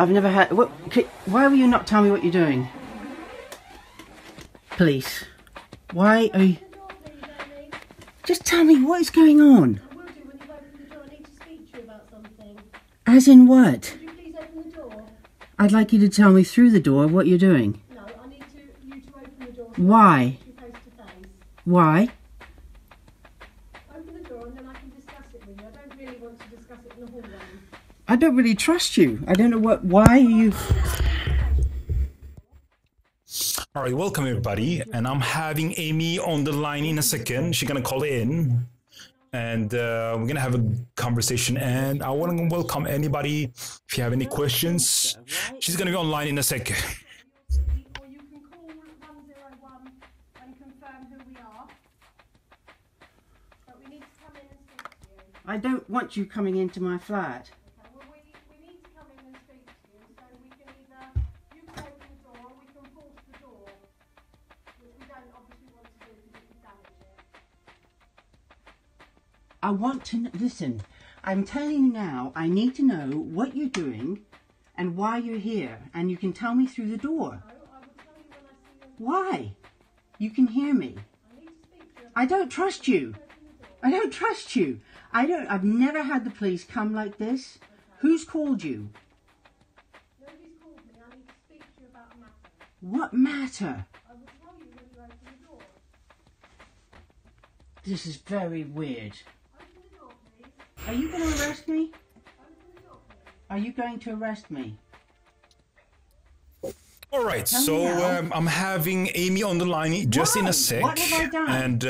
I've never had... What, why will you not tell me what you're doing? Police. Why are you... Just tell me what is going on. I will do when you open the door. I need to speak to you about something. As in what? Could you please open the door? I'd like you to tell me through the door what you're doing. No, I need you to open the door. Why? Face to face. Why? Open the door and then I can discuss it with you. I don't really want to discuss it in the hallway. I don't really trust you. I don't know what... Why you... All right, welcome everybody. And I'm having Amy on the line in a second. She's going to call in. And we're going to have a conversation. And I want to welcome anybody. If you have any questions, she's going to be online in a second. Or you can call 101 and confirm who we are. But we need to come in and speak to you. I don't want you coming into my flat. Okay, well, we need to come in and speak to you. So we can either, you can open the door or we can force the door. Which we don't obviously want to do because it could damage it. I want to... Listen, I'm telling you now, I need to know what you're doing and why you're here. And you can tell me through the door. No, I will tell you when I see you. Why? You can hear me. I need to speak to you. I don't trust you. Open the door. I don't trust you. I've never had the police come like this. Who's called you? Nobody's called me. I need to speak to you about a matter. What matter? I will tell you when you open the door. This is very weird. Open the door, please. Are you going to arrest me? Open the door, please. Are you going to arrest me? All right, Tell me so now. I'm having Amy on the line just in Why? a sec. What have I done? And,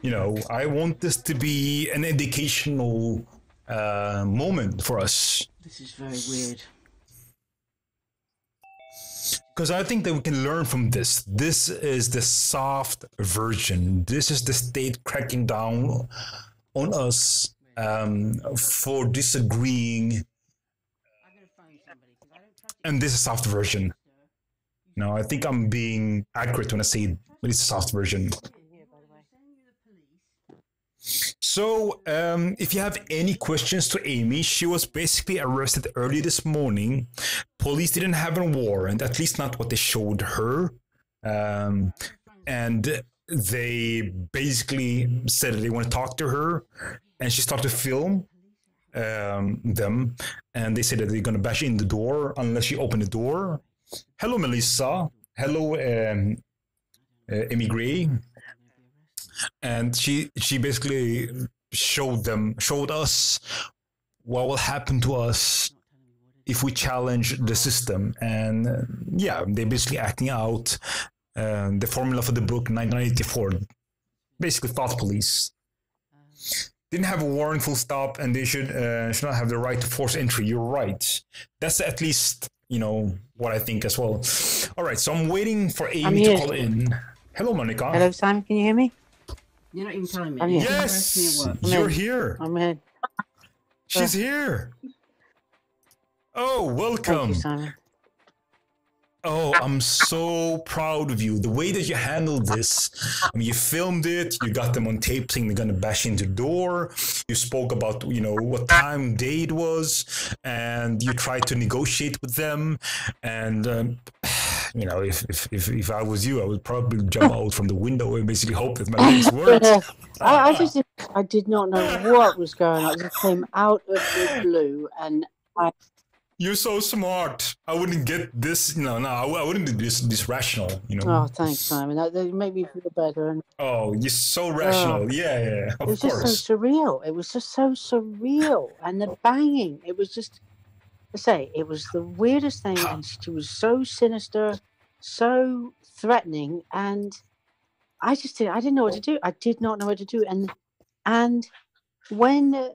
you know, I want this to be an educational moment for us. This is very weird. Because I think that we can learn from this. This is the soft version. This is the state cracking down on us for disagreeing. And this is soft version. No, I think I'm being accurate when I say it's a soft version. So, if you have any questions to Amy, she was basically arrested early this morning. Police didn't have a warrant, at least not what they showed her. And they basically said that they want to talk to her, and she started to film them. And they said that they're going to bash in the door unless she opened the door. Hello, Melissa. Hello, Amy Gray. And she basically showed us what will happen to us if we challenge the system. And yeah, they're basically acting out the formula for the book 1984. Basically, thought police. Didn't have a warrant, full stop, and they should not have the right to force entry. You're right. That's at least, you know, what I think as well. All right, so I'm waiting for Amy to call in. Hello, Monica. Hello, Simon. Can you hear me? You're not even telling me. I'm here. Yes, Arrest me at work. you're here. I'm in. She's here. Oh, Thank welcome. you, Simon. Oh, I'm so proud of you. The way that you handled this. I mean, you filmed it. You got them on tape saying they're going to bash into the door. You spoke about, you know, what time, day it was. And you tried to negotiate with them. And, you know, if I was you, I would probably jump out from the window and basically hope that my legs worked. I did not know what was going on. It just came out of the blue, and You're so smart. I wouldn't get this. No, I wouldn't do this rational. You know. oh, thanks, Simon. That made me feel better. And Oh, you're so rational. Yeah, it of was just course. so surreal. It was just so surreal, and the banging. It was just, I say, it was the weirdest thing, and she was so sinister, so threatening, and I didn't know what to do. I did not know what to do, and when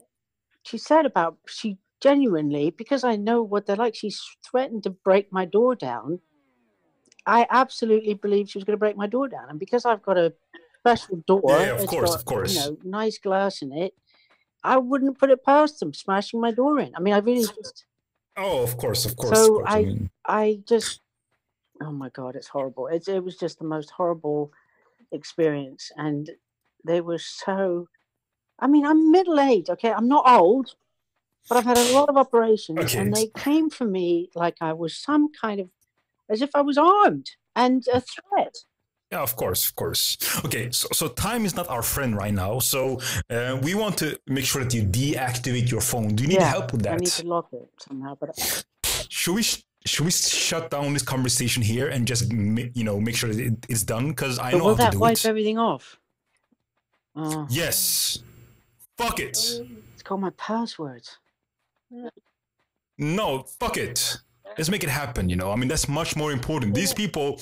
she said about she genuinely, because I know what they're like, she threatened to break my door down. I absolutely believed she was going to break my door down, and because I've got a special door, Yeah, of it's course, got, of course. you know, nice glass in it, I wouldn't put it past them smashing my door in. I mean, I really just. Oh, of course, of course. So of course. mean, I just, oh my God, it's horrible. It was just the most horrible experience, and they were so. I mean, I'm middle-aged, okay? I'm not old, But I've had a lot of operations, Okay. and they came for me like I was some kind of, as if I was armed and a threat. Yeah, of course. Okay, so time is not our friend right now. So we want to make sure that you deactivate your phone. Do you need help with that? I need to lock it somehow. But should we shut down this conversation here and just make sure that it's done? Because I know will how to that do wipe it. everything off? Yes. Fuck it. It's called my passwords. No, fuck it. Let's make it happen, I mean, that's much more important. These people,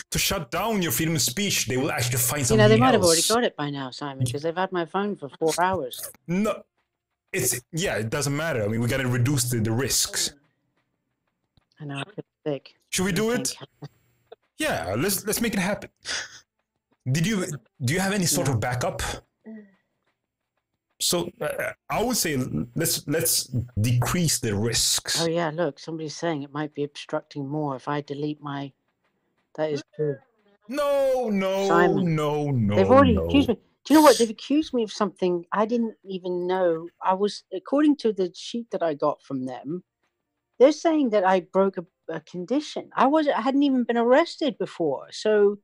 to shut down your freedom of speech, they will actually find something else. They might have already got it by now, Simon, because they've had my phone for 4 hours. No, it doesn't matter. I mean, we got to reduce the risks. I know, I feel sick. Should we do it? Yeah, let's make it happen. Do you have any sort of backup? So I would say let's decrease the risks. Oh yeah, look, somebody's saying it might be obstructing more if I delete my. That is true. No, Simon, no. They've already accused me. Do you know what? They've accused me of something I didn't even know. I was, according to the sheet that I got from them, they're saying that I broke a condition. I hadn't even been arrested before, so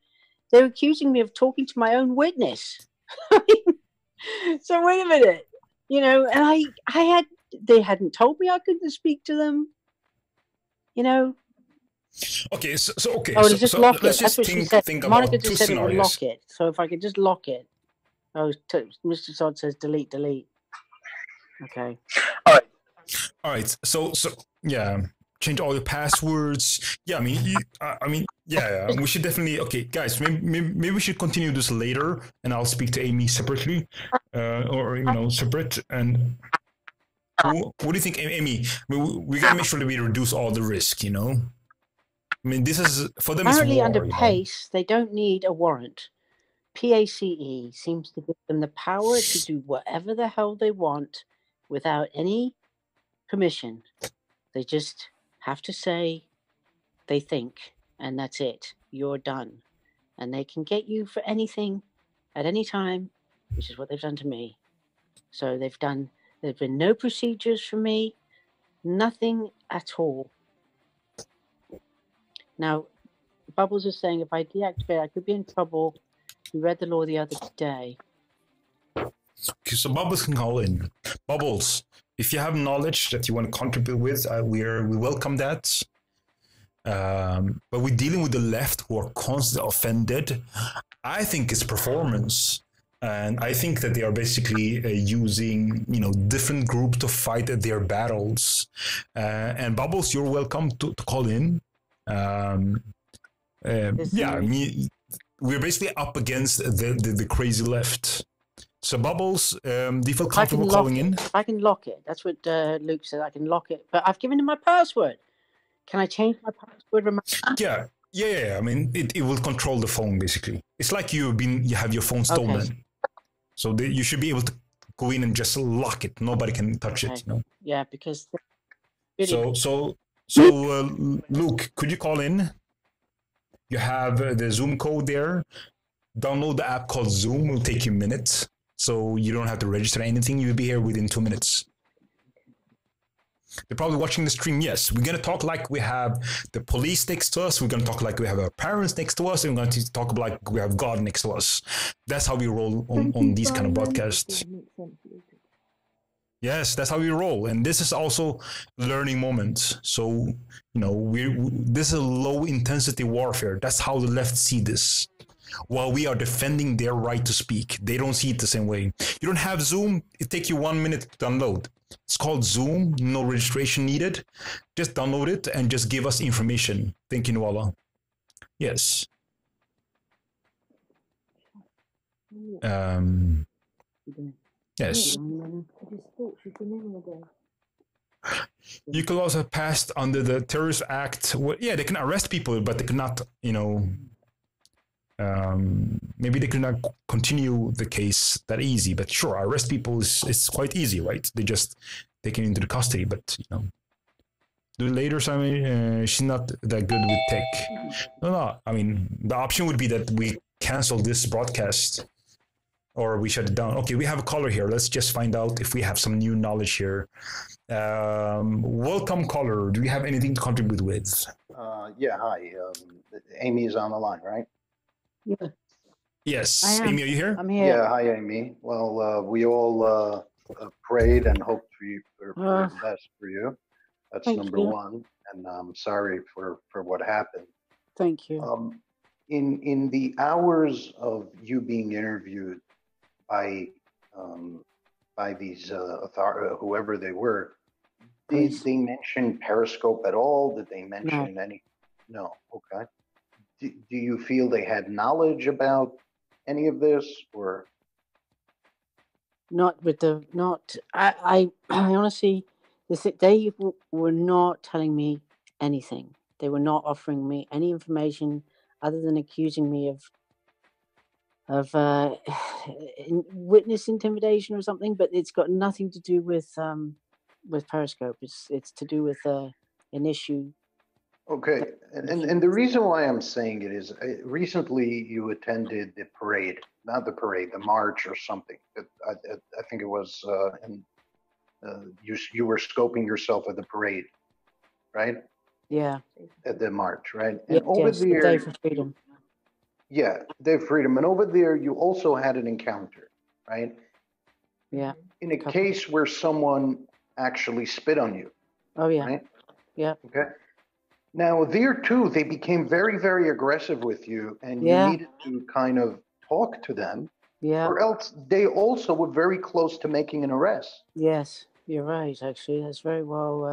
they're accusing me of talking to my own witness. So wait a minute, and they hadn't told me I couldn't speak to them, Okay, so okay. Oh, just lock it. Let's That's just what she said. think Monica about two just said it would scenarios. lock it. So if I could just lock it. Oh, Mr. Sod says delete. Okay. All right. So yeah. Change all your passwords. Yeah, I mean, yeah. We should definitely. Okay, guys, maybe we should continue this later, and I'll speak to Amy separately, or separate. And what do you think, Amy? We gotta make sure that we reduce all the risk. I mean, this is for them. Apparently, it's war, under PACE, they don't need a warrant. PACE seems to give them the power to do whatever the hell they want without any permission. They just have to say they think, and that's it. You're done. And they can get you for anything at any time, which is what they've done to me. So there's been no procedures for me, nothing at all. Now, Bubbles is saying if I deactivate, I could be in trouble. We read the law the other day. Okay, so Bubbles can call in. Bubbles, if you have knowledge that you want to contribute with, we welcome that. But we're dealing with the left who are constantly offended. I think it's performance. And I think that they are basically using, different groups to fight their battles. And Bubbles, you're welcome to call in. We're basically up against the crazy left. So Bubbles, do you feel comfortable calling in? If I can lock it, that's what Luke said. I can lock it, but I've given him my password. Can I change my password? Yeah. I mean, it will control the phone basically. It's like you have your phone stolen, okay. So you should be able to go in and just lock it. Nobody can touch it. Yeah, because. So Luke, could you call in? You have the Zoom code there. Download the app called Zoom. It will take you minutes. So you don't have to register anything. You'll be here within 2 minutes. They're probably watching the stream. Yes, we're going to talk like we have the police next to us. We're going to talk like we have our parents next to us. And we're going to talk like we have God next to us. That's how we roll on these kind of broadcasts. Yes, that's how we roll. And this is also a learning moment. So, this is a low intensity warfare. That's how the left see this. While we are defending their right to speak, they don't see it the same way. You don't have Zoom, it takes you 1 minute to download. It's called Zoom, no registration needed. Just download it and just give us information. Thank you, Nuala. Yes. Yes. You could also have passed under the Terrorist Act. Yeah, they can arrest people, but they cannot, maybe they could not continue the case that easy, but sure, arrest people is quite easy, right? They just take it into the custody, but do it later, Simon. She's not that good with tech. No. I mean, the option would be that we cancel this broadcast. or we shut it down. Okay, we have a caller here. Let's just find out if we have some new knowledge here. Welcome, caller. Do you have anything to contribute with? Yeah, hi. Amy is on the line, right? Yeah, Yes. I am. Amy, are you here? I'm here. Yeah, hi, Amy. Well, we all prayed and hoped for the best for you. That's Thank number you. one. And I'm sorry for what happened. Thank you. In the hours of you being interviewed by these whoever they were, did Please. they mention Periscope at all? Did they mention any? No. Okay. Do you feel they had knowledge about any of this, or? Not with the I honestly, they were not telling me anything. They were not offering me any information other than accusing me of witness intimidation or something. But it's got nothing to do with Periscope. It's to do with an issue. Okay, and the reason why I'm saying it is recently you attended the parade, not the parade, the march or something. I think it was, you were scoping yourself at the parade, right? Yeah. At the march, right? And Yes, yes, the Day for Freedom. Yeah, Day for Freedom. And over there, you also had an encounter, right? Yeah. In a case where someone actually spit on you. Oh, yeah. Right? Yeah. Okay. Now, there too, they became very, very aggressive with you, and you needed to kind of talk to them. Yeah. Or else they also were very close to making an arrest. Yes, you're right, actually. That's very well.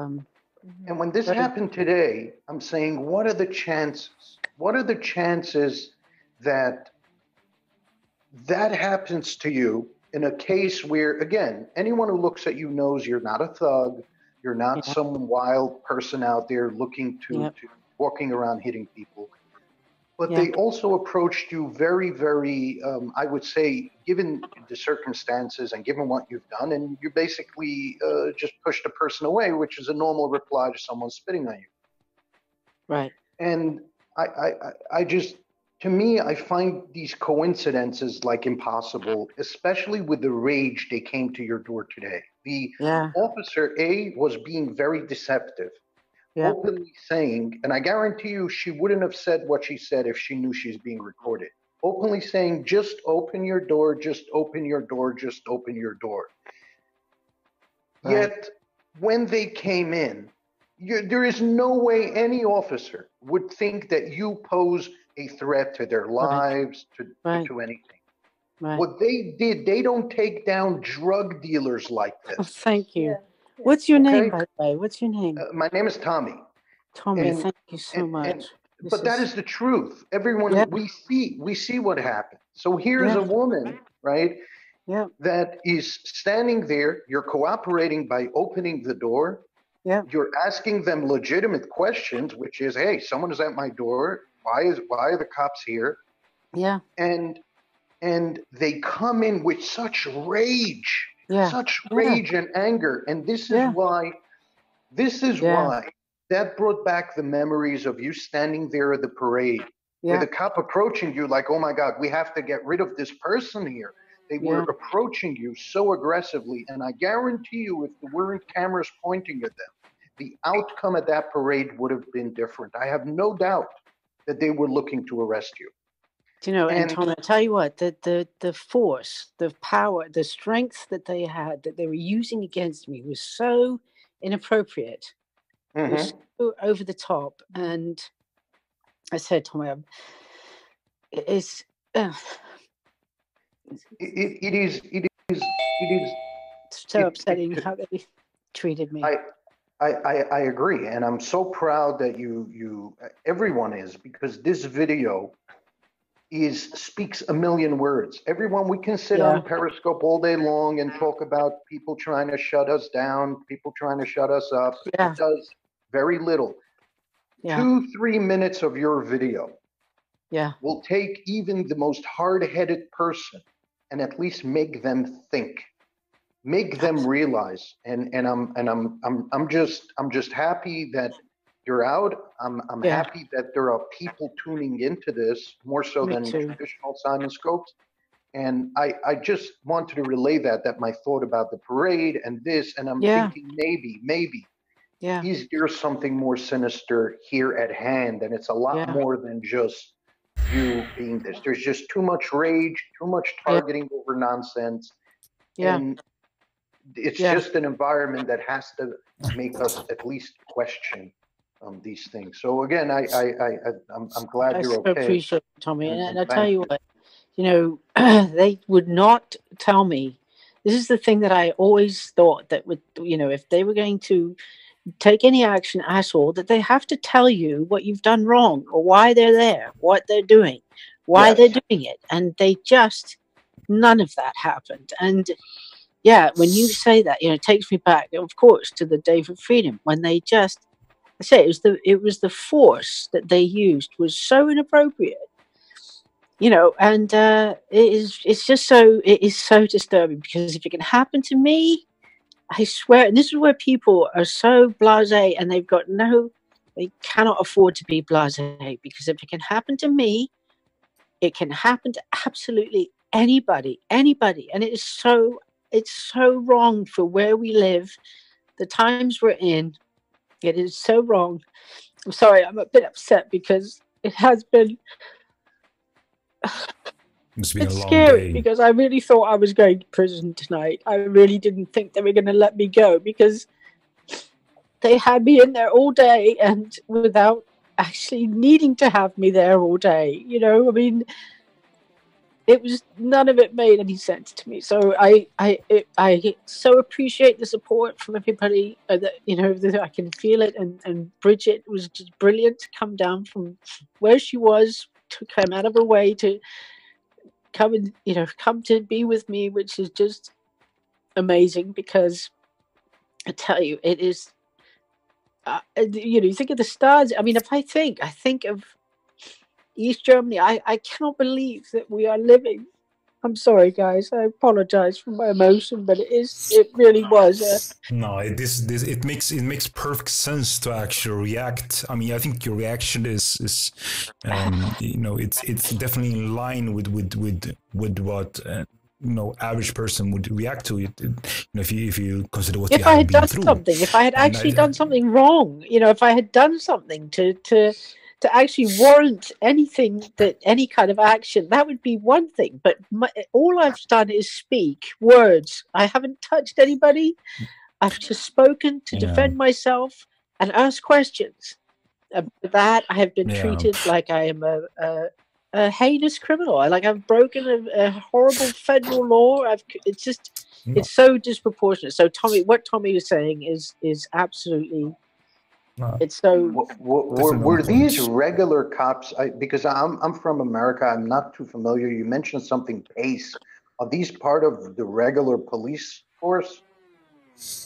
And when this happened today, I'm saying, what are the chances? What are the chances that that happens to you in a case where, again, anyone who looks at you knows you're not a thug, you're not some wild person out there looking to walking around hitting people. But they also approached you very, very, I would say, given the circumstances and given what you've done, and you basically just pushed a person away, which is a normal reply to someone spitting on you. Right. And I just, to me, I find these coincidences like impossible, especially with the rage they came to your door today. The officer A was being very deceptive, openly saying, and I guarantee you she wouldn't have said what she said if she knew she's being recorded, openly saying, just open your door, just open your door, just open your door. Right. Yet when they came in, there is no way any officer would think that you pose a threat to their lives, to anything. Right. What they did, they don't take down drug dealers like this. Oh, thank you. Yeah. What's your name, by the way? What's your name? My name is Tommy. Tommy, thank you so much. But that is the truth. Everyone, we see what happened. So here's a woman, right? Yeah. That is standing there. You're cooperating by opening the door. Yeah. You're asking them legitimate questions, which is, hey, someone is at my door. Why are the cops here? Yeah. And they come in with such rage, such rage and anger. And this is why that brought back the memories of you standing there at the parade with the cop approaching you like, oh my God, we have to get rid of this person here. They were approaching you so aggressively. And I guarantee you, if there weren't cameras pointing at them, the outcome of that parade would have been different. I have no doubt that they were looking to arrest you. Do you know, and Tom, I tell you what, the force, the power, the strength that they had, that they were using against me was so inappropriate. It was so over the top. And I said, Tommy, it is so upsetting how they treated me. I agree, and I'm so proud that everyone is, because this video speaks a million words. Everyone, we can sit on Periscope all day long and talk about people trying to shut us down, people trying to shut us up. It does very little. 2-3 minutes of your video will take even the most hard-headed person and at least make them think, make them realize. And I'm just happy that you're out. I'm happy that there are people tuning into this more so than traditional Simon Scopes. And I just wanted to relay that my thought about the parade and this, and I'm thinking maybe is there something more sinister here at hand, and it's a lot more than just you being this. There's just too much rage, too much targeting over nonsense, and it's just an environment that has to make us at least question these things. So again, I'm glad you're okay. I appreciate it, Tommy, and I tell you what, you know, they would not tell me. This is the thing that I always thought, that would, you know, if they were going to take any action at all, that they have to tell you what you've done wrong, or why they're there, what they're doing, why they're doing it. And they just, none of that happened. And yeah, when you say that, you know, it takes me back, of course, to the Day for Freedom, when they just, I say it was the force that they used was so inappropriate. You know, and it is so disturbing, because if it can happen to me, I swear, and this is where people are so blasé, and they cannot afford to be blasé, because if it can happen to me, it can happen to absolutely anybody, and it's so wrong for where we live, the times we're in. It is so wrong. I'm sorry, I'm a bit upset, because it has been. It's been a long scary day. Because I really thought I was going to prison tonight. I really didn't think they were going to let me go, because they had me in there all day, and without actually needing to have me there all day. You know, I mean, none of it made any sense to me. So I so appreciate the support from everybody. That, you know, that I can feel it, and Bridget was just brilliant to come down from where she was, to come out of her way to come and, you know, come to be with me, which is just amazing, because I tell you, it is, you know, you think of the stars. I mean, if I think of East Germany, I cannot believe that we are living. I'm sorry, guys. I apologize for my emotion, but it really was. No, it makes perfect sense to actually react. I mean, I think your reaction is you know, it's definitely in line with what you know, average person would react to it. You know, if you consider what you have been through. If I had actually done something wrong, you know, if I had done something to actually warrant any kind of action, that would be one thing. But all I've done is speak words. I haven't touched anybody. I've just spoken to defend myself and ask questions. For that, I have been treated like I am a heinous criminal. I've broken a horrible federal law. It's so disproportionate. So what Tommy was saying is absolutely. It's so. Were these regular cops? Because I'm from America, I'm not too familiar. You mentioned something PACE. Are these part of the regular police force?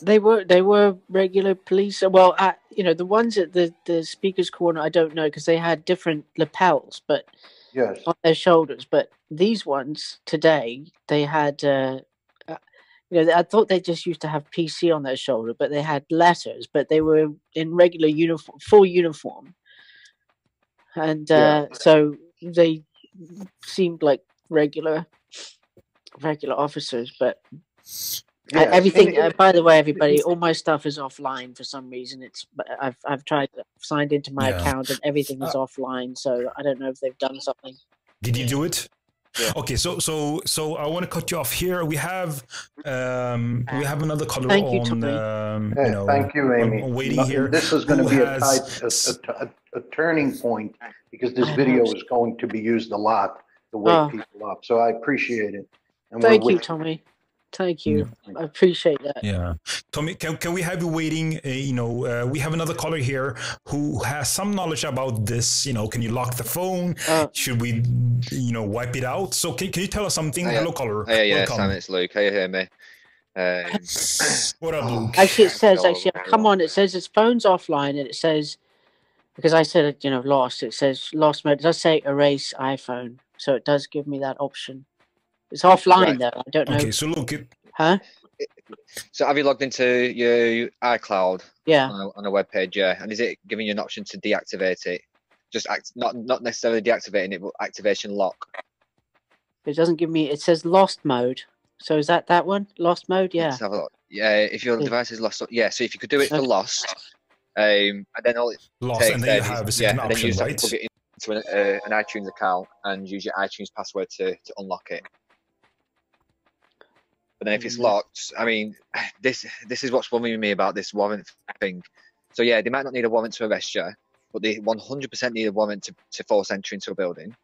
They were regular police. Well, you know, the ones at the speaker's corner, I don't know, because they had different lapels, but on their shoulders. But these ones today, they had. You know, I thought they just used to have PC on their shoulder, but they had letters, but they were in regular uniform, full uniform. And so they seemed like regular officers, but everything, by the way, everybody, all my stuff is offline for some reason. I've signed into my account, and everything is offline, so I don't know if they've done something. Did you do it? Yeah. Okay, so I want to cut you off here. We have another caller on. You know, thank you, Amy. Waiting here. This is going to be a turning point, because this video is going to be used a lot to wake people up. So I appreciate it. And thank you, Tommy. Thank you. I appreciate that. Yeah. Tommy, can we have you waiting? You know, we have another caller here who has some knowledge about this. You know, can you lock the phone? Should we, you know, wipe it out? So can you tell us something? Hello, caller. Yeah, Sam, it's Luke. Can you hear me? What up, Luke? Actually, it says, come on, it says its phone's offline, and it says, because I said, you know, lost, it says lost mode. It does say erase iPhone. So it does give me that option. It's offline though. I don't know. Okay, so look it. Huh? So have you logged into your iCloud? Yeah. On a web page, yeah. And is it giving you an option to deactivate it? Just not necessarily deactivating it, but activation lock. It doesn't give me. It says lost mode. So is that one? Lost mode? Yeah. Let's have a look. Yeah, if your device is lost, so if you could do it for lost, and then all it takes and then you have a second and then you option, just have right? to plug it into an iTunes account and use your iTunes password to unlock it. But then if it's locked, I mean, this is what's worrying me about this warrant thing. So yeah, they might not need a warrant to arrest you, but they 100% need a warrant to force entry into a building.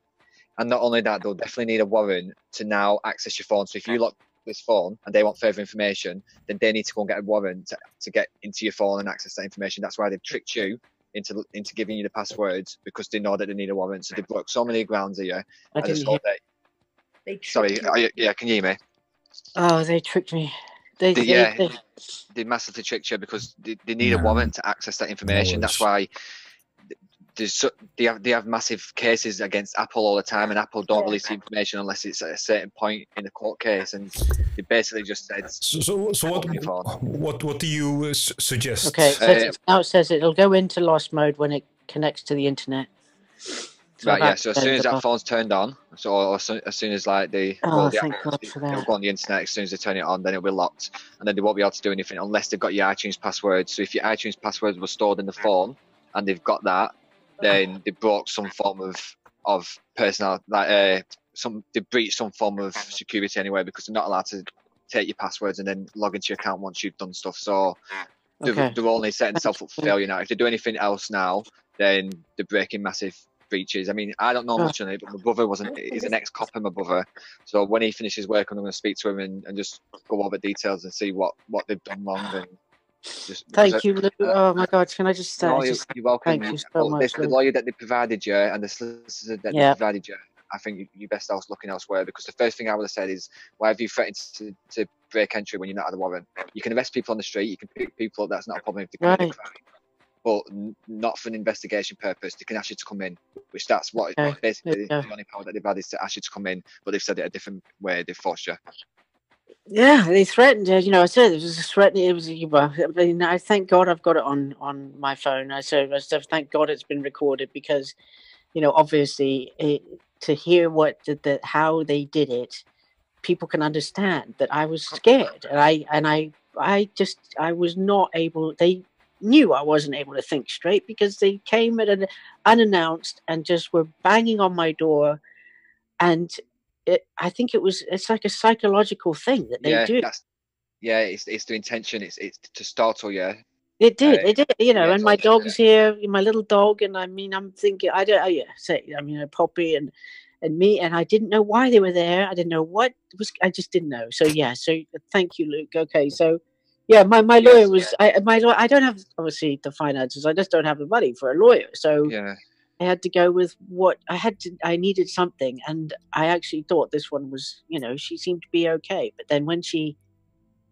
And not only that, they'll definitely need a warrant to now access your phone. So if you lock this phone and they want further information, then they need to go and get a warrant to get into your phone and access that information. That's why they've tricked you into giving you the passwords, because they know that they need a warrant. So they broke so many grounds here. I didn't hear. Sorry, yeah, can you hear me? Oh, they tricked me. They massively tricked you because they need a warrant to access that information. That's why they have massive cases against Apple all the time, and Apple don't release the information unless it's at a certain point in the court case. And they basically just said. So what do you suggest? Okay, now it says it'll go into lost mode when it connects to the internet. Right, yeah. So as soon as that phone's turned on, as soon as like thank God for that. It'll go on the internet. As soon as they turn it on, then it'll be locked, and then they won't be able to do anything unless they've got your iTunes password. So if your iTunes password was stored in the phone and they've got that, then they broke some form of personal, like they breached some form of security anyway, because they're not allowed to take your passwords and then log into your account once you've done stuff. So they're only setting themselves up for failure now. If they do anything else now, then they're breaking massive breaches. I mean, I don't know much on it, but my brother he's an ex-cop, my brother. So when he finishes work, I'm going to speak to him and just go over details and see what they've done wrong. And thank you, Lou. Oh my God, can I just say? You're welcome. Thank you so much, the lawyer that they provided you and the solicitor that they provided you, I think you're best off looking elsewhere, because the first thing I would have said is, why have you threatened to break entry when you're not had a warrant? You can arrest people on the street, you can pick people up, that's not a problem if they commit a crime. But not for an investigation purpose. They can ask you to come in, which that's what basically the only power that they've had is to ask you to come in, but they've said it a different way. They've forced you. Yeah, they threatened. I said it was a threat. It was. I mean, I thank God I've got it on my phone. I thank God it's been recorded, because, obviously to hear how they did it, people can understand that I was scared, and I was not able. They knew I wasn't able to think straight, because they came unannounced and just were banging on my door, and I think it's like a psychological thing that they do. It's the intention. It's to startle you. It did, and my dog's here, my little dog, and I mean, I'm thinking, Poppy and me, and I didn't know why they were there. I didn't know what was. I just didn't know. So thank you, Luke. Okay, so. Yeah, my lawyer was. I don't have, obviously, the finances. I just don't have the money for a lawyer. So I had to go with what I had to. I needed something, and I actually thought this one was. She seemed to be okay. But then when she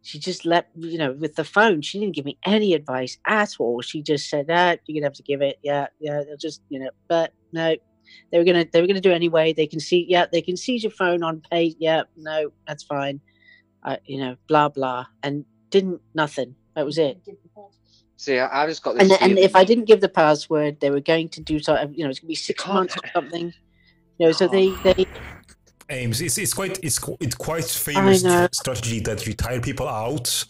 just let, with the phone, she didn't give me any advice at all. She just said, you're gonna have to give it. Yeah, they'll just, But no, they were gonna do it anyway. They can see. Yeah, they can seize your phone on pay. Yeah, no, that's fine. Blah blah, and. Nothing. That was it. See, I just got this. And if I didn't give the password, they were going to do something. It's going to be 6 months or something. So they. Ames, it's quite famous strategy that you tire people out,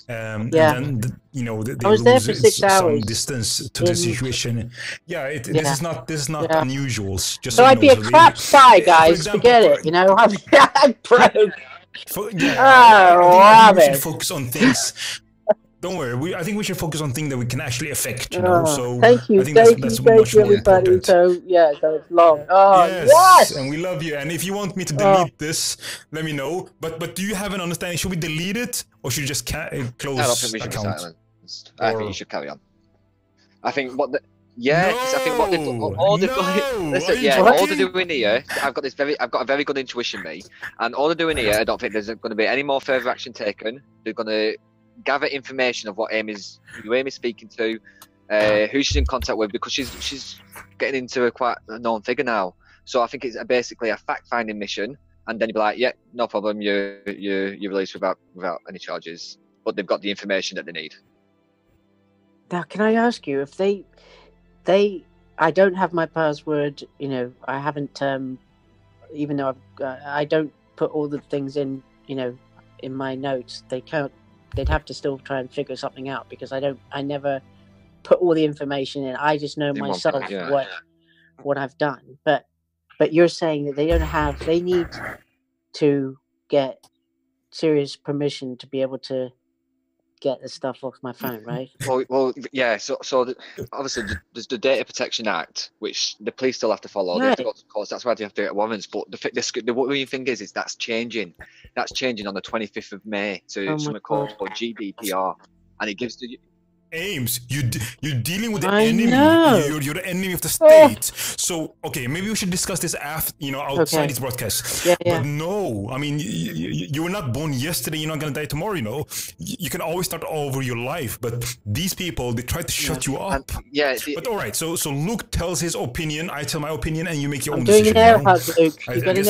and then they I was there for 6 hours. Some distance to the situation. This is not unusual. Just so I'd be a crap spy, guys. Forget it. I'm broke. I think we should focus on things. Don't worry. I think we should focus on things that we can actually affect. So thank you, I think that's much more everybody. Important. So it's long. Yes, and we love you. And if you want me to delete this, let me know. But do you have an understanding? Should we delete it, or should we just close? I don't think we should account? Be silenced. I think you should carry on. I think what the. Because I think what they're all they're doing here. I've got a very good intuition, mate. And all they're doing here, I don't think there's going to be any more further action taken. They're going to gather information of who Amy's speaking to, who she's in contact with, because she's getting into quite a known figure now. So I think it's basically a fact-finding mission, and then you'd be like, yeah, no problem, you're released without any charges. But they've got the information that they need. Now, can I ask you if I don't have my password, I haven't, even though I don't put all the things in, in my notes, they'd have to still try and figure something out, because I never put all the information in. I just know myself what I've done. But you're saying that they need to get serious permission to be able to get the stuff off my phone, right? Well, yeah. So obviously, there's the Data Protection Act, which the police still have to follow. They have to go to court. That's why they have to get warrants. But the worrying thing is that's changing. That's changing on the 25th of May to something called GDPR, and it gives the Ames, you're dealing with the I enemy. know. You're the enemy of the state. So okay, maybe we should discuss this after, outside this broadcast. Yeah. But no, I mean, you were not born yesterday. You're not gonna die tomorrow. You can always start over your life. But these people, they try to shut you up. But all right, so Luke tells his opinion. I tell my opinion, and you make your own decision. I'm doing an air hug, Luke. You got an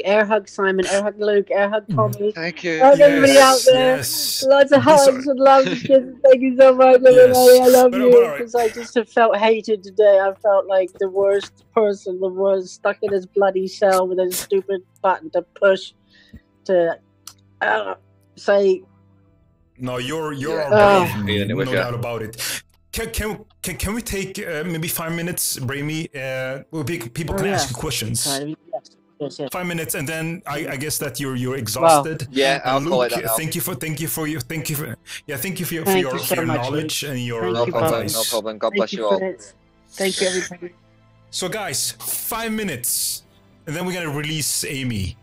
air hug, Simon. Air hug, Luke. Air hug, Tommy. Thank you. Hug everybody out there. Yes. Lots of hugs and love and kisses. Thank you so much. Everybody. I love you, because I just have felt hated today. I felt like the worst person, stuck in his bloody cell with a stupid button to push to say. No, you're brave. No doubt about it. Can we take maybe 5 minutes, Bramy? People can ask you questions. Yes. 5 minutes, and then I guess that you're exhausted. Yeah, I'll Luke, call it that now. thank you for your knowledge and your advice. No problem. God bless you all. Thank you, everybody. So, guys, 5 minutes, and then we're gonna release Amy.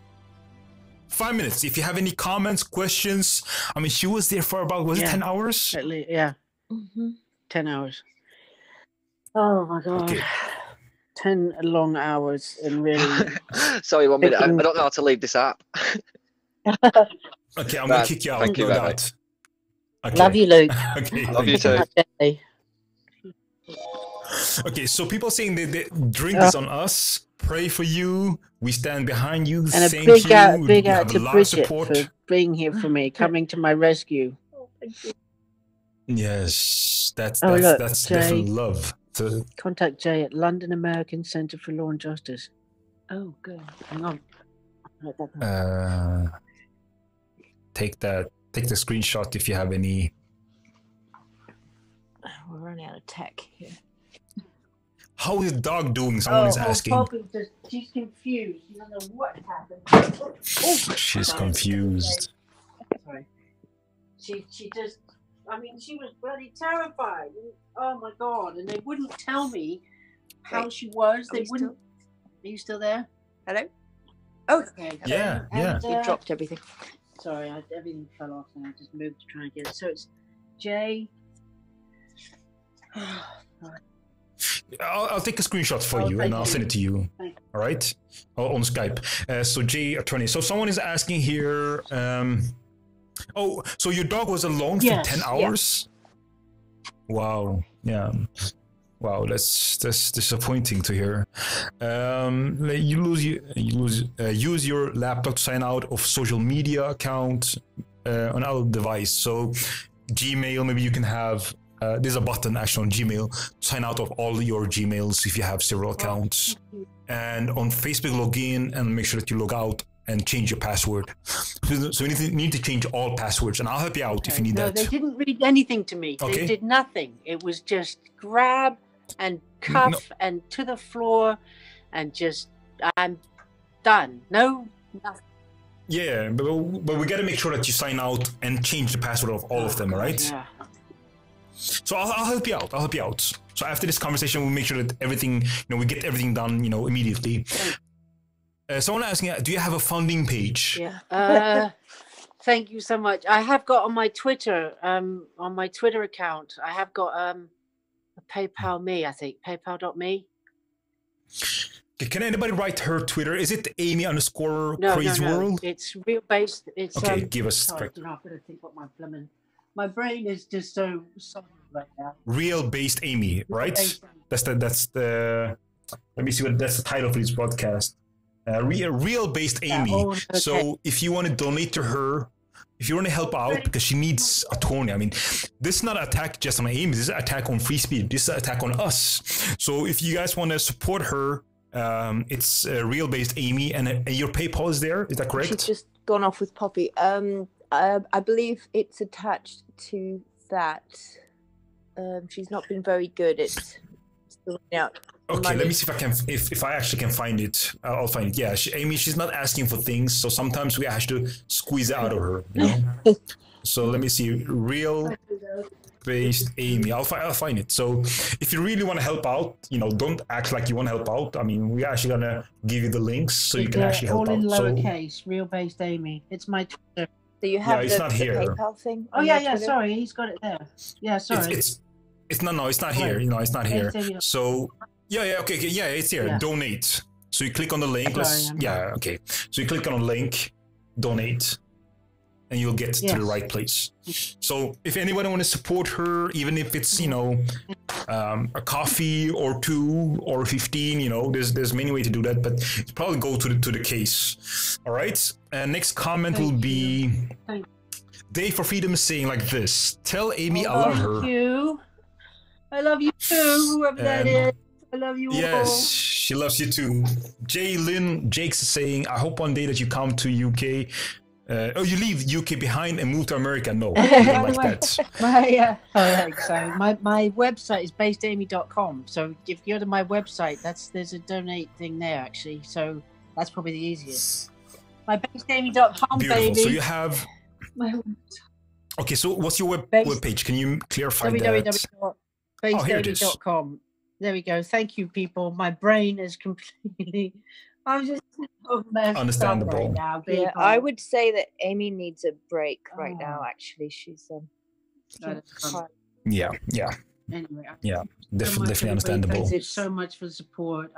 5 minutes. If you have any comments, questions, I mean, she was there for about it 10 hours? At least, yeah. 10 hours. Oh my god. Okay. 10 long hours, and really. Sorry, 1 minute. I don't know how to leave this app. Okay, I'm gonna kick you out. Thank you, out. Okay. Love you, Luke. Okay. Love you too. Okay, so people saying they drink this on us. Pray for you. We stand behind you. And Thank a you. big We out have to a lot of Bridget support. for being here for me, coming to my rescue. Yes, that's look, definitely Jay. love. Contact Jay at London American Centre for Law and Justice. Oh, good. Hang on. Take the screenshot if you have any. We're running out of tech here. How is the dog doing? Someone is asking. She's confused. You don't know what happened. She's confused. Sorry. She just. I mean, she was bloody terrified. Oh my god! And they wouldn't tell me how she was. They wouldn't. Are you still there? Hello? Oh, okay. Yeah. you dropped everything. Sorry, everything fell off, and I just moved to try and get it. So it's Jay. I'll take a screenshot for you, and I'll send it to you. All right, on Skype. So Jay Attorney. So someone is asking here. So your dog was alone for 10 hours? Yeah. Wow. Yeah. Wow, that's disappointing to hear. Use your laptop to sign out of social media account on our device. So Gmail, maybe you can have. There's a button actually on Gmail to sign out of all your Gmails if you have several accounts. And on Facebook, log in and make sure that you log out and change your password. So you need to change all passwords, and I'll help you out if you need that. They didn't read anything to me. Okay. They did nothing. It was just grab and cuff and to the floor, and just I'm done. No, nothing. Yeah, but we got to make sure that you sign out and change the password of all of them, right? Yeah. So I'll help you out. So after this conversation, we'll make sure that everything, we get everything done, immediately. Someone asking, do you have a funding page? Yeah. Thank you so much. I have got on my Twitter account, I have got a PayPal me, I think, paypal.me. Can anybody write her Twitter? Is it Amy_Crazy World? It's real based. It's okay. Give us. Sorry, I'm going to think what my brain is just so solid right now. Real based Amy, right? That's the. Let me see what that's the title for this podcast. Real based Amy. Okay. So if you want to donate to her, if you want to help out because she needs attorney, I mean, this is not an attack just on Amy. This is an attack on free speech. This is an attack on us. So if you guys want to support her, It's real based Amy, and your PayPal is there. Is that correct? She's just gone off with Poppy. I believe it's attached to that. She's not been very good at sorting out. Okay, money. let me see if I can, if I actually can find it. I'll find it. Yeah, Amy, she's not asking for things, so sometimes we have to squeeze it out of her. You know. So let me see, real based Amy. I'll find it. So if you really want to help out, you know, don't act like you want to help out. I mean, we're actually gonna give you the links so you can actually help all in out. lowercase, real based Amy. It's my Twitter. So you have it's not the here. PayPal thing. Oh on yeah, your Twitter? sorry, he's got it there. Yeah, sorry. It's no, it's not here. You know, it's not here. So okay, yeah, it's here. Yeah. Donate. So you click on the link. Sorry, Okay. So you click on the link, donate, and you'll get to the right place. So if anyone want to support her, even if it's, you know, a coffee or 2 or 15, you know, there's many ways to do that, but it's probably go to the case. All right. And next comment will be Day for Freedom is saying like this: tell Amy I love her. Thank you. I love you too, whoever that is. I love you all. Yes, she loves you too. Jay Lynn Jakes is saying, I hope one day that you come to UK. You leave UK behind and move to America. No, I don't like that. My website is basedamy.com. So if you go to my website, there's a donate thing there actually. So that's probably the easiest. My basedamy.com, Beautiful. baby. So you have. Okay, so what's your web page? Can you clarify that? www.basedamy.com. There we go. Thank you, people. My brain is completely. I'm just so messed Understandable. up right now. Yeah, I would say that Amy needs a break right now. Actually, she's Yeah. Anyway, Definitely understandable. Thank you so much for the support.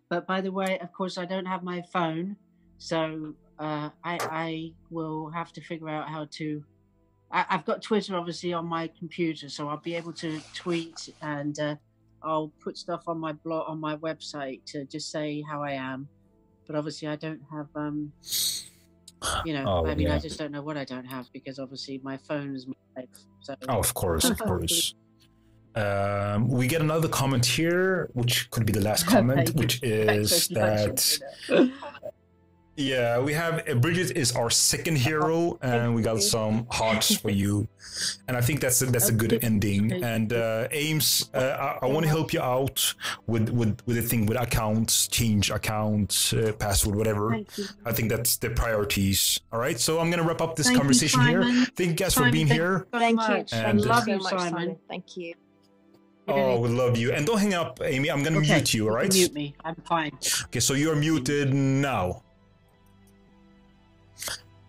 But by the way, of course, I don't have my phone, so I will have to figure out how to. I've got Twitter obviously on my computer, so I'll be able to tweet and I'll put stuff on my blog, on my website to just say how I am. But obviously, I don't have. I just don't know what I don't have because obviously my phone is my life. So. Oh, of course. We get another comment here, which could be the last comment, which is that. Yeah, we have Bridget is our second hero, and we got some hearts for you, and I think that's a good ending. And Ames, I want to help you out with the thing with accounts, change accounts, password, whatever. I think that's the priorities. All right, so I'm gonna wrap up this conversation here. Thank you guys for being here. Thank you. I love you, Simon. Thank you. Oh, we love you. And don't hang up, Amy. I'm gonna mute you. All right? Mute me. I'm fine. Okay, so you're muted now.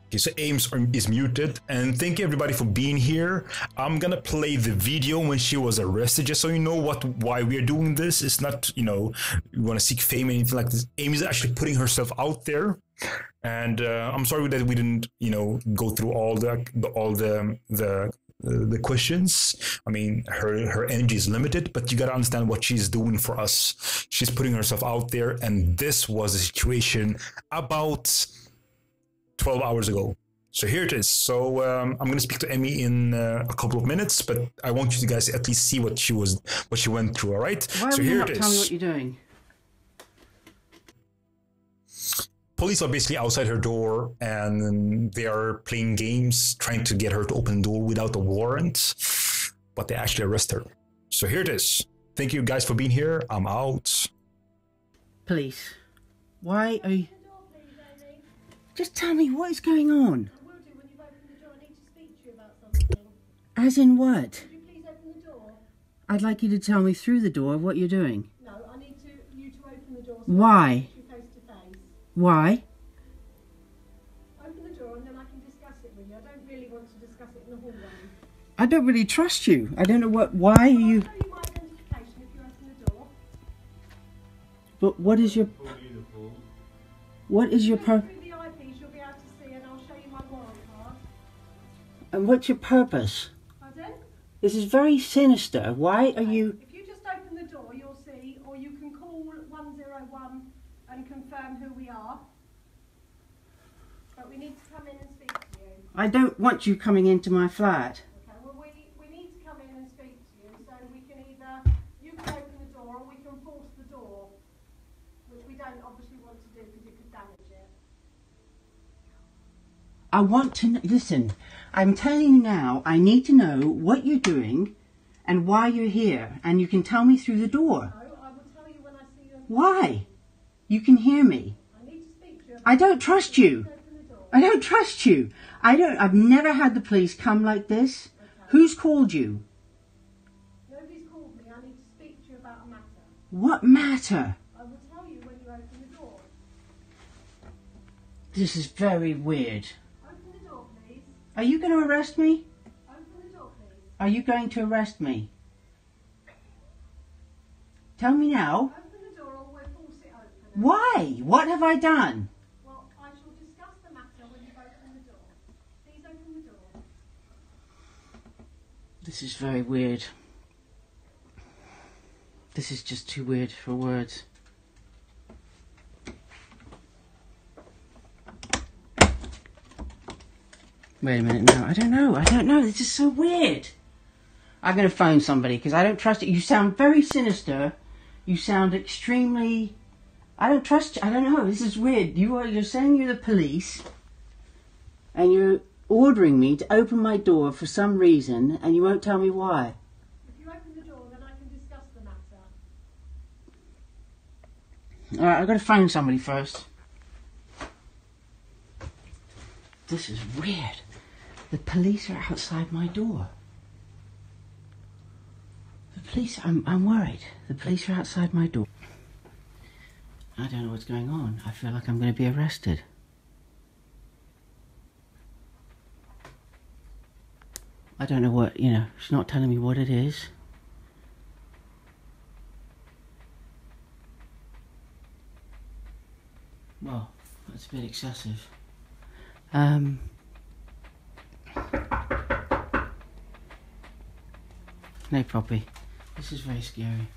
Okay, so Ames is muted, and thank you everybody for being here. I'm gonna play the video when she was arrested, just so you know why we are doing this. It's not, you know, we want to seek fame or anything like this. Amy's actually putting herself out there, and I'm sorry that we didn't, you know, go through all the questions. I mean, her energy is limited, but you gotta understand what she's doing for us. She's putting herself out there, and this was a situation about 12 hours ago. So here it is. So I'm going to speak to Emmy in a couple of minutes, but I want you guys to at least see what she went through. All right. So here it is. Tell me what you're doing. Police are basically outside her door, and they are playing games, trying to get her to open the door without a warrant, but they actually arrest her. So here it is. Thank you guys for being here. I'm out. Police. Why are you... Just tell me what is going on. I will do when you've opened the door. I need to speak to you about something. As in what? Could you please open the door? I'd like you to tell me through the door what you're doing. No, I need you to open the door. So Why? I can speak to you face to face. Why? Open the door and then I can discuss it with you. I don't really want to discuss it in the hallway. I don't really trust you. I don't know why are you... I'll show you my identification if you open the door. But what is your... What is your purpose? Through the eyepiece you'll be able to see and I'll show you my warrant card. And what's your purpose? Pardon? This is very sinister. Why are you... If you just open the door you'll see, or you can call 101 and confirm who we are. But we need to come in and speak to you. I don't want you coming into my flat. Okay, well we need to come in and speak to you, so we can either, you can open the door or we can force the door. we don't obviously want to do because it could damage it. I want to listen. I'm telling you now, I need to know what you're doing and why you're here, and you can tell me through the door. No, I will tell you when I see you. Why? You can hear me. I need to speak to you. I don't trust you. Open the door. I don't trust you. I've never had the police come like this. Okay. Who's called you? Nobody's called me. I need to speak to you about a matter. What matter? I will tell you when you open the door. This is very weird. Open the door, please. Are you going to arrest me? Open the door, please. Are you going to arrest me? Tell me now. Open the door or we'll force it open. Why? What have I done? Well, I shall discuss the matter when you've opened the door. Please open the door. This is very weird. This is just too weird for words. Wait a minute, no, I don't know, this is so weird. I'm going to phone somebody because I don't trust it. You sound very sinister. You sound extremely... I don't trust you. I don't know, this is weird. You're saying you're the police and you're ordering me to open my door for some reason and you won't tell me why. If you open the door, then I can discuss the matter. Alright, I've got to phone somebody first. This is weird. The police are outside my door. The police, I'm worried. The police are outside my door. I don't know what's going on. I feel like I'm going to be arrested. I don't know what, she's not telling me what it is. Well, that's a bit excessive. No, Poppy. This is very scary.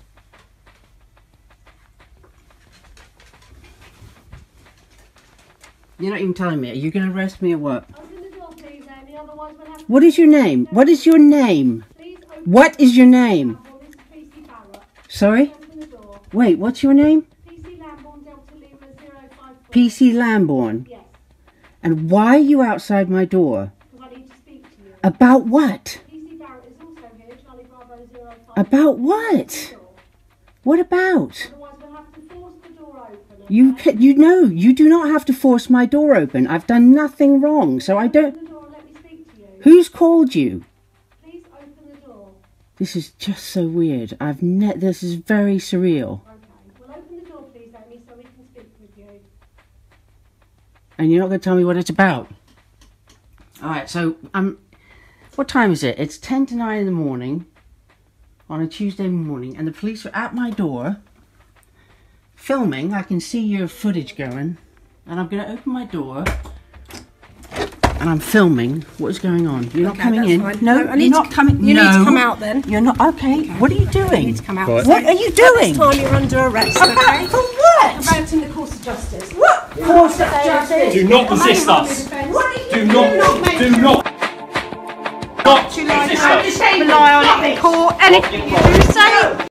You're not even telling me. Are you going to arrest me or what? Open the door, please, Amy. Otherwise, we'll have to... What is your name? What is your name? Please open What is your name? Well, this is PC Barrett. Sorry? Open the door. Wait, what's your name? PC Lamborn Delta Lima 054. PC Lamborn. Yes. And why are you outside my door? Because I need to speak to you. About what? PC Barrett is also here. Charlie Bravo 05. About what? What about? Otherwise, we'll have to force the door open. You do not have to force my door open. I've done nothing wrong, so I don't... Open the door and let me speak to you. Who's called you? Please open the door. This is just so weird. This is very surreal. Okay. Well, open the door, please, Amy, so we can speak with you. And you're not going to tell me what it's about? Alright, so, what time is it? It's 10 to 9 in the morning, on a Tuesday morning, and the police are at my door, filming. I can see your footage going, and I'm going to open my door, and I'm filming what's going on. You're not coming in. Fine. No, I need you're not to, coming. You no, need to come out then. You're not. Okay. What are you doing? You need to come out. What are you doing? This time you're under arrest, okay? For what? Preventing the course of justice. What? Course of justice. Do not resist us. Do not Rely on it in court. Anything you say